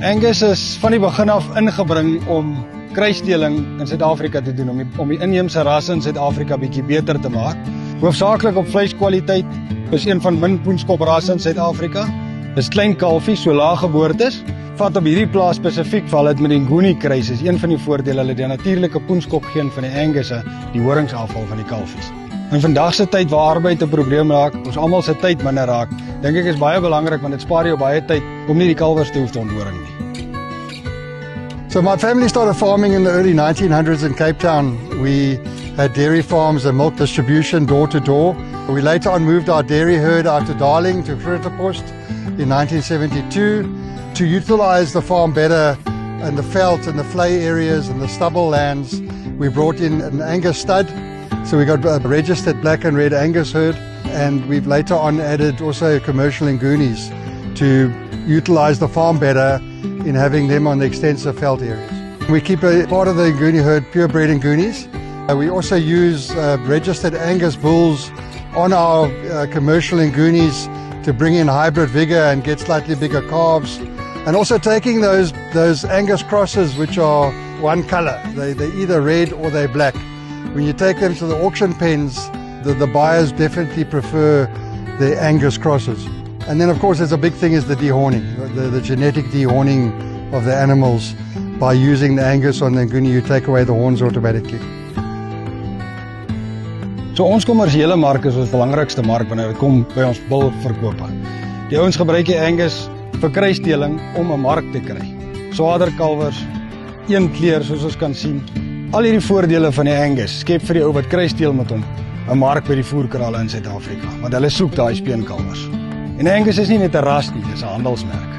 Angus is van die begin af ingebring om kruisdeling in Suid-Afrika te doen, om die inheemse rasse in Suid-Afrika bietjie beter te maak. Hoofsaaklik op vleiskwaliteit, is een van min poenskop rasse in Suid-Afrika. Dis klein kalfies, so laag geboortes. Vat op hierdie plaas spesifiek val dit met die Nguni kruis, is een van die voordele, hulle die natuurlike poenskop geen van die Angus, die horingsafval van die kalfies. In vandag se tyd waar arbeid 'n probleem raak, ons almal se tyd minder raak, dink ek is baie belangrik want dit spaar jou baie tyd om nie die kalwers te hoef te onthoring nie. So my family started farming in the early 1900s in Cape Town. We had dairy farms and milk distribution door to door. We later on moved our dairy herd out to Darling, to Grootepoort in 1972 to utilize the farm better in the veld and the vlei areas and the stubble lands. We brought in an Angus stud, so we got a registered black and red Angus herd, and we've later on added also commercial Ngoonies to utilize the farm better in having them on the extensive veld areas. We keep a part of the Nguni herd purebred Ngoonies. We also use registered Angus bulls on our commercial Ngoonies to bring in hybrid vigor and get slightly bigger calves. And also taking those Angus crosses which are one color. They're either red or they're black. When you take them to the auction pens, the buyers definitely prefer the Angus crosses. And then of course there's a big thing is the dehorning, the genetic dehorning of the animals. By using the Angus on the Nguni, you take away the horns automatically. So ons kommersiële mark is ons belangrikste mark wanneer dit kom by ons bulverkope. Die ouens gebruik die Angus vir kruisdeling om 'n mark te kry. Swaarder kalwers, een kleur soos ons kan sien. Al hierdie voordele van die Angus skep vir die ou wat kruisdeel met hom 'n mark by die voerkraale in Suid-Afrika, want hulle soek daai speenkalwers. En Angus is nie net 'n ras nie, dis 'n handelsmerk.